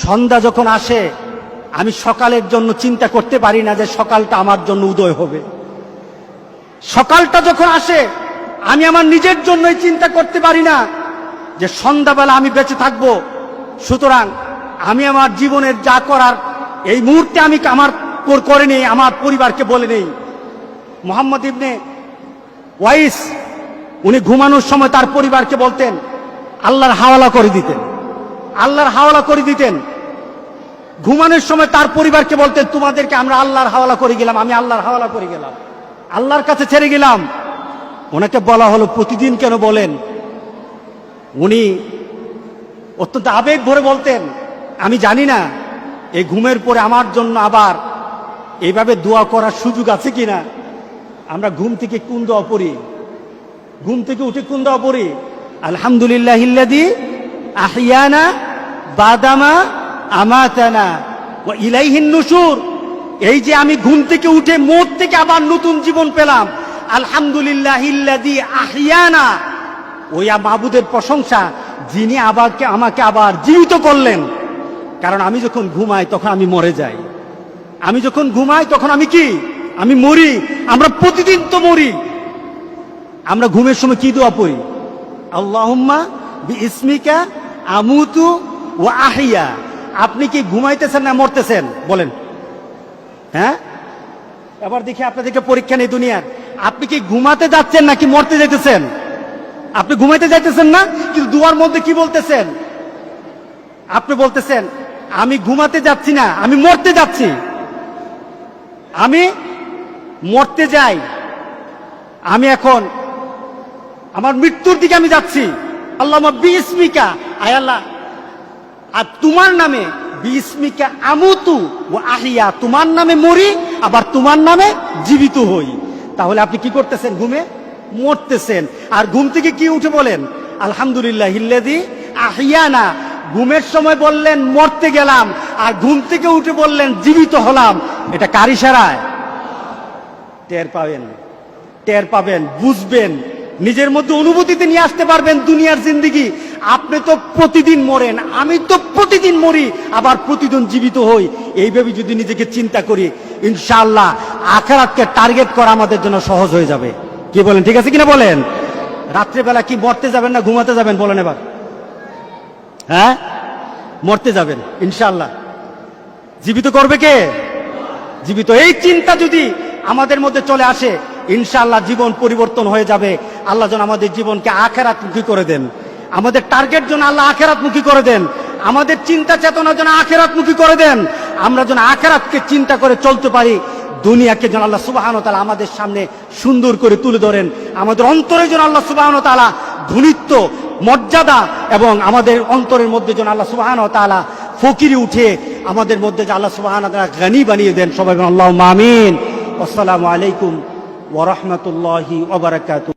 সন্ধ্যা যখন আসে আমি সকালের জন্য চিন্তা করতে পারি না যে সকালটা আমার জন্য উদয় হবে। সকালটা যখন আসে আমি আমার নিজের জন্যই চিন্তা করতে পারি না যে সন্ধ্যাবেলা আমি বেঁচে থাকবো। সুতরাং আমি আমার জীবনের যা করার এই মুহূর্তে আমি আমার করে নেই, আমার পরিবারকে বলে নেই। মুহাম্মদ ইবনে ওয়াইস উনি ঘুমানোর সময় তার পরিবারকে বলতেন আল্লাহর হাওয়ালা করে দিতেন, আল্লাহর হাওয়ালা করে দিতেন। ঘুমানোর সময় তার পরিবারকে বলতেন তোমাদেরকে আমরা আল্লাহর হাওয়ালা করে গেলাম, আমি আল্লাহর হাওয়ালা করে গেলাম, আল্লাহর কাছে ছেড়ে গেলাম। ওনাকে বলা হলো প্রতিদিন কেন বলেন? উনি অত্যন্ত আবেগ ভরে বলতেন আমি জানি না এই ঘুমের পরে আমার জন্য আবার এইভাবে দোয়া করার সুযোগ আছে কিনা। আমরা ঘুম থেকে কোন দোয়া পড়ি? ঘুম থেকে উঠে কোন দোয়া পড়ি? আলহামদুলিল্লাহিল্লাযী আহইয়ানা বাদামা আমাতানা ওয়া ইলাইহিন নুশুর। এই যে আমি ঘুম থেকে উঠে মওত থেকে আবার নতুন জীবন পেলাম, আলহামদুলিল্লাহিল্লাযী আহইয়ানা, ওই মাবুদের প্রশংসা যিনি আমাকে আবার জীবিত করলেন। কারণ আমি যখন ঘুমাই তখন আমি মরে যাই, আমি যখন ঘুমাই তখন আমি কি? আমি মরি। আমরা প্রতিদিন তো মরি। আমরা ঘুমের সময় কি দোয়া পড়ি? আল্লাহুম্মা বিইসমিকা আমুতু ওয়া আহইয়া। আপনি কি ঘুমাইতেছেন না মরতেছেন বলেন? হ্যাঁ, এবার দেখি আপনাদেরকে পরীক্ষা নেই দুনিয়ার। আপনি কি ঘুমাতে যাচ্ছেন নাকি মরতে যাইতেছেন? আপনি ঘুমাইতে যাইতেছেন না, কিন্তু দুয়ার মধ্যে কি বলতেছেন? আপনি বলতেছেন আমি ঘুমাতে যাচ্ছি না, আমি মরতে যাচ্ছি, আমি মরতে যাই, আমি এখন আমার মৃত্যুর দিকে আমি যাচ্ছি। আল্লাহুম্মা বিইসমিকা, আয় আল্লাহ আর তোমার নামে, বিইসমিকা আমুতু ওয়া আহইয়া, তোমার নামে মরি আবার তোমার নামে জীবিত হই। তাহলে আপনি কি করতেছেন? ঘুমে মরতেছেন। আর ঘুম থেকে কি উঠে বলেন আলহামদুলিল্লাহিল্লাযী আহইয়ানা। ঘুমের সময় বললেন মরতে গেলাম, আর ঘুম থেকে উঠে বললেন জীবিত হলাম। এটা কার ইশারায়? টের পাবেন, টের পাবেন, বুঝবেন, নিজের মধ্যে অনুভূতিতে নিয়ে আসতে পারবেন দুনিয়ার জিন্দেগি। আপনি তো প্রতিদিন মরেন, আমি তো প্রতিদিন মরি আবার প্রতিদিন জীবিত হই। এইভাবে যদি নিজেকে চিন্তা করি ইনশাআল্লাহ আখিরাতকে টার্গেট করা আমাদের জন্য সহজ হয়ে যাবে। কি বলেন? ঠিক আছে কিনা বলেন? রাত্রেবেলা কি মরতে যাবেন না ঘুমাতে যাবেন বলেন এবার? হ্যাঁ, মরতে যাবেন ইনশাআল্লাহ। জীবিত করবে কে? জীবিত। এই চিন্তা যদি আমাদের মধ্যে চলে আসে ইনশাআল্লাহ জীবন পরিবর্তন হয়ে যাবে। আল্লাহ যেন আমাদের জীবনকে আখিরাতমুখী করে দেন, আমাদের টার্গেট যেন আল্লাহ আখিরাতমুখী করে দেন, আমাদের চিন্তা চেতনা যেন আখিরাতমুখী করে দেন। আমরা যেন আখিরাতকে চিন্তা করে চলতে পারি। দুনিয়াকে যেন আল্লাহ সুবহানাহু ওয়া তাআলা আমাদের সামনে সুন্দর করে তুলে ধরেন। আমাদের অন্তরে যেন আল্লাহ সুবহানাহু ওয়া তাআলা ধনিত্ব, মর্যাদা এবং আমাদের অন্তরের মধ্যে যেন আল্লাহ সুবহানাহু ওয়া তাআলা ফকিরি উঠে আমাদের মধ্যে যে আল্লাহ সুবহানাহু ওয়া তাআলা গনি বানিয়ে দেন। সবাই বলেন আল্লাহুম্মা আমিন। আসসালামু আলাইকুম ওয়া রাহমাতুল্লাহি ওয়া বারাকাতুহু।